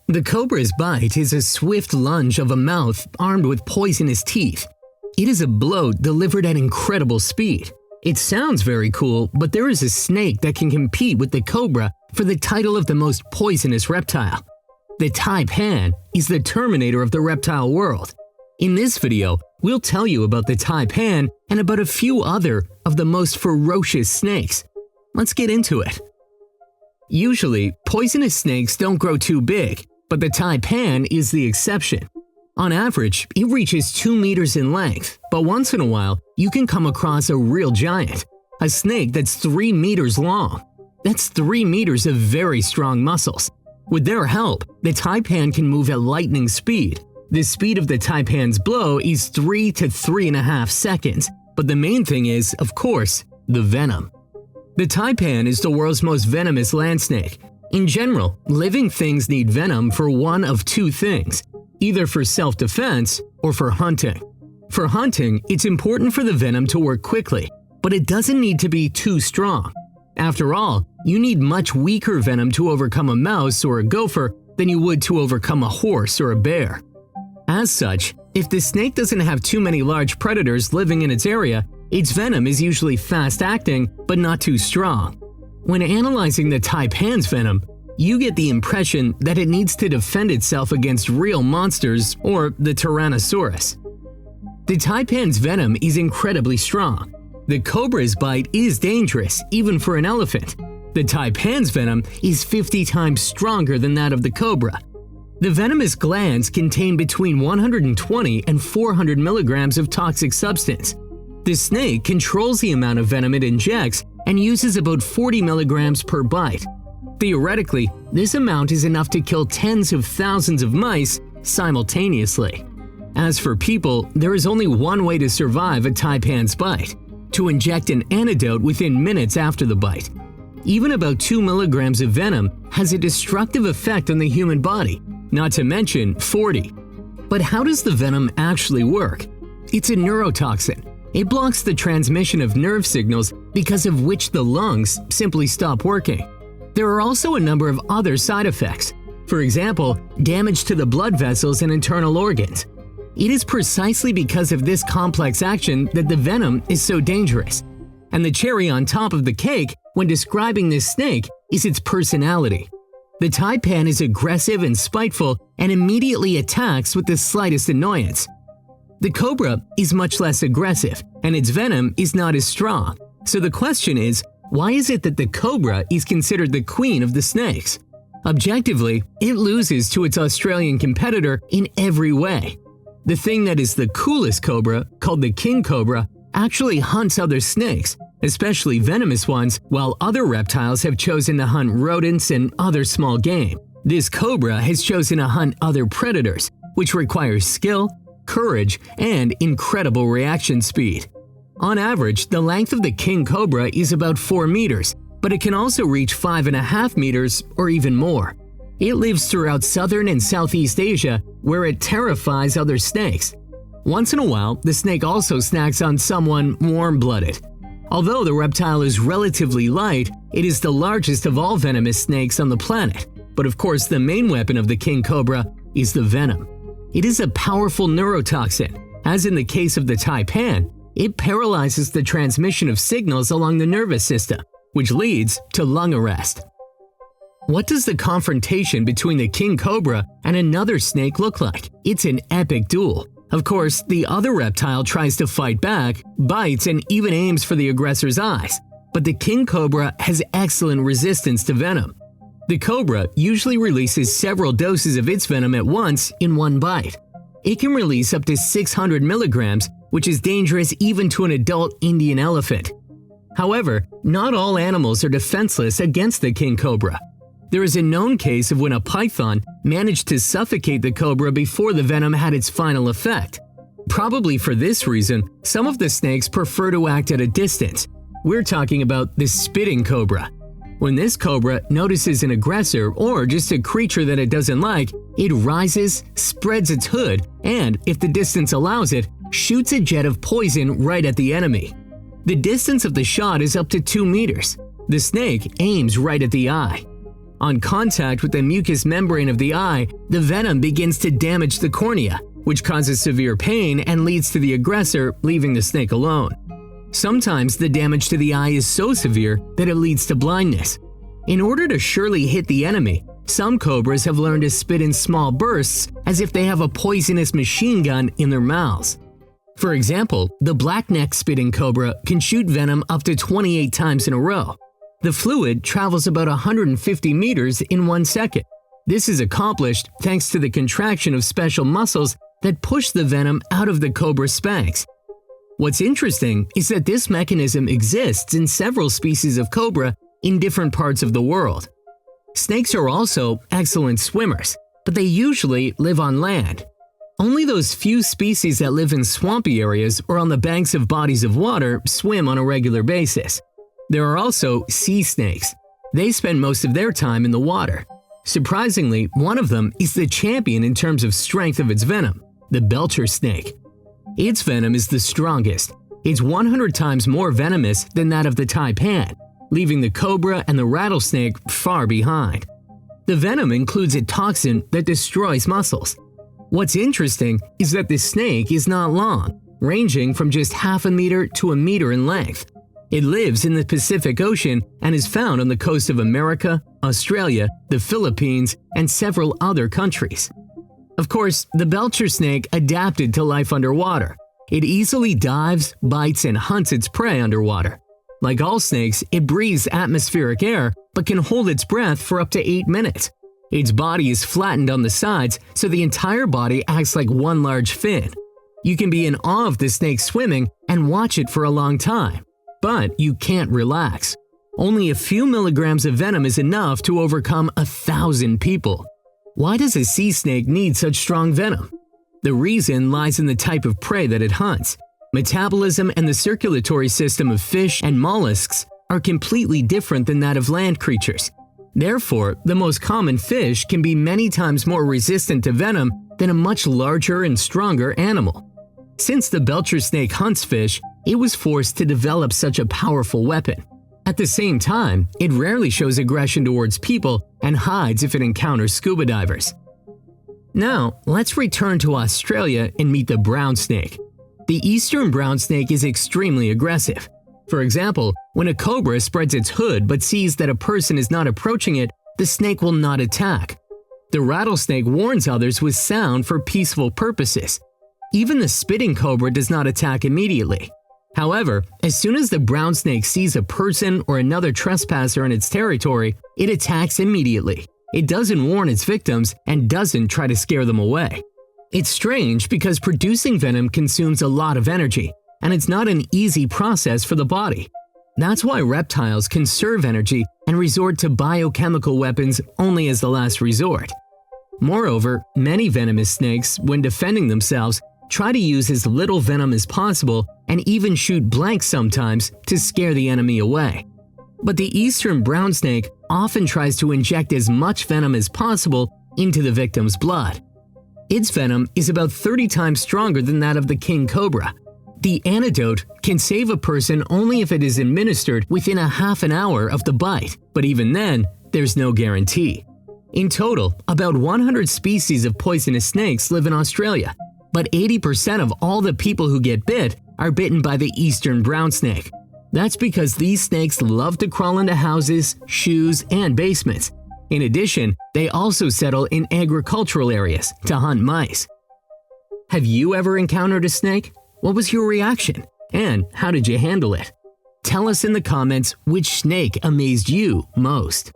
The cobra's bite is a swift lunge of a mouth armed with poisonous teeth. It is a blow delivered at incredible speed. It sounds very cool, but there is a snake that can compete with the cobra for the title of the most poisonous reptile. The Taipan is the Terminator of the reptile world. In this video, we'll tell you about the Taipan and about a few other of the most ferocious snakes. Let's get into it. Usually, poisonous snakes don't grow too big, but the Taipan is the exception. On average, it reaches 2 meters in length, but once in a while, you can come across a real giant, a snake that's 3 meters long. That's 3 meters of very strong muscles. With their help, the Taipan can move at lightning speed. The speed of the Taipan's blow is 3 to 3.5 seconds, but the main thing is, of course, the venom. The Taipan is the world's most venomous land snake. In general, living things need venom for one of two things, either for self-defense or for hunting. For hunting, it's important for the venom to work quickly, but it doesn't need to be too strong. After all, you need much weaker venom to overcome a mouse or a gopher than you would to overcome a horse or a bear. As such, if the snake doesn't have too many large predators living in its area, its venom is usually fast-acting but not too strong. When analyzing the Taipan's venom, you get the impression that it needs to defend itself against real monsters or the Tyrannosaurus. The Taipan's venom is incredibly strong. The cobra's bite is dangerous, even for an elephant. The Taipan's venom is 50 times stronger than that of the cobra. The venomous glands contain between 120 and 400 milligrams of toxic substance. The snake controls the amount of venom it injects and uses about 40 milligrams per bite. Theoretically, this amount is enough to kill tens of thousands of mice simultaneously. As for people, there is only one way to survive a Taipan's bite: to inject an antidote within minutes after the bite. Even about 2 milligrams of venom has a destructive effect on the human body, not to mention 40. But how does the venom actually work? It's a neurotoxin. It blocks the transmission of nerve signals, because of which the lungs simply stop working. There are also a number of other side effects. For example, damage to the blood vessels and internal organs. It is precisely because of this complex action that the venom is so dangerous. And the cherry on top of the cake when describing this snake is its personality. The Taipan is aggressive and spiteful and immediately attacks with the slightest annoyance. The cobra is much less aggressive, and its venom is not as strong. So the question is, why is it that the cobra is considered the queen of the snakes? Objectively, it loses to its Australian competitor in every way. The thing that is the coolest cobra, called the King Cobra, actually hunts other snakes, especially venomous ones, while other reptiles have chosen to hunt rodents and other small game. This cobra has chosen to hunt other predators, which requires skill, courage, and incredible reaction speed. On average, the length of the King Cobra is about 4 meters, but it can also reach 5.5 meters or even more. It lives throughout southern and Southeast Asia, where it terrifies other snakes. Once in a while, the snake also snacks on someone warm-blooded. Although the reptile is relatively light, it is the largest of all venomous snakes on the planet. But of course, the main weapon of the King Cobra is the venom. It is a powerful neurotoxin. As in the case of the Taipan, it paralyzes the transmission of signals along the nervous system, which leads to lung arrest. What does the confrontation between the King Cobra and another snake look like? It's an epic duel. Of course, the other reptile tries to fight back, bites, and even aims for the aggressor's eyes. But the King Cobra has excellent resistance to venom. The cobra usually releases several doses of its venom at once in one bite. It can release up to 600 milligrams, which is dangerous even to an adult Indian elephant. However, not all animals are defenseless against the King Cobra. There is a known case of when a python managed to suffocate the cobra before the venom had its final effect. Probably for this reason, some of the snakes prefer to act at a distance. We're talking about the spitting cobra. When this cobra notices an aggressor or just a creature that it doesn't like, it rises, spreads its hood, and, if the distance allows it, shoots a jet of poison right at the enemy. The distance of the shot is up to 2 meters. The snake aims right at the eye. On contact with the mucous membrane of the eye, the venom begins to damage the cornea, which causes severe pain and leads to the aggressor leaving the snake alone. Sometimes the damage to the eye is so severe that it leads to blindness. In order to surely hit the enemy, some cobras have learned to spit in small bursts as if they have a poisonous machine gun in their mouths. For example, the blackneck spitting cobra can shoot venom up to 28 times in a row. The fluid travels about 150 meters in 1 second. This is accomplished thanks to the contraction of special muscles that push the venom out of the cobra's spanks. What's interesting is that this mechanism exists in several species of cobra in different parts of the world. Snakes are also excellent swimmers, but they usually live on land. Only those few species that live in swampy areas or on the banks of bodies of water swim on a regular basis. There are also sea snakes. They spend most of their time in the water. Surprisingly, one of them is the champion in terms of strength of its venom, the Belcher Snake. Its venom is the strongest. It's 100 times more venomous than that of the Taipan, leaving the cobra and the rattlesnake far behind. The venom includes a toxin that destroys muscles. What's interesting is that the snake is not long, ranging from just half a meter to a meter in length. It lives in the Pacific Ocean and is found on the coast of America, Australia, the Philippines, and several other countries. Of course, the Belcher snake adapted to life underwater. It easily dives, bites, and hunts its prey underwater. Like all snakes, it breathes atmospheric air but can hold its breath for up to 8 minutes. Its body is flattened on the sides, so the entire body acts like one large fin. You can be in awe of the snake swimming and watch it for a long time. But you can't relax. Only a few milligrams of venom is enough to overcome 1,000 people. Why does a sea snake need such strong venom? The reason lies in the type of prey that it hunts. Metabolism and the circulatory system of fish and mollusks are completely different than that of land creatures. Therefore, the most common fish can be many times more resistant to venom than a much larger and stronger animal. Since the Belcher snake hunts fish, it was forced to develop such a powerful weapon. At the same time, it rarely shows aggression towards people and hides if it encounters scuba divers. Now, let's return to Australia and meet the brown snake. The eastern brown snake is extremely aggressive. For example, when a cobra spreads its hood but sees that a person is not approaching it, the snake will not attack. The rattlesnake warns others with sound for peaceful purposes. Even the spitting cobra does not attack immediately. However, as soon as the brown snake sees a person or another trespasser in its territory, it attacks immediately. It doesn't warn its victims and doesn't try to scare them away. It's strange because producing venom consumes a lot of energy, and it's not an easy process for the body. That's why reptiles conserve energy and resort to biochemical weapons only as the last resort. Moreover, many venomous snakes, when defending themselves, try to use as little venom as possible and even shoot blanks sometimes to scare the enemy away. But the eastern brown snake often tries to inject as much venom as possible into the victim's blood. Its venom is about 30 times stronger than that of the King Cobra. The antidote can save a person only if it is administered within a half an hour of the bite, but even then, there's no guarantee. In total, about 100 species of poisonous snakes live in Australia, but 80% of all the people who get bit are bitten by the eastern brown snake. That's because these snakes love to crawl into houses, shoes, and basements. In addition, they also settle in agricultural areas to hunt mice. Have you ever encountered a snake? What was your reaction? And how did you handle it? Tell us in the comments which snake amazed you most.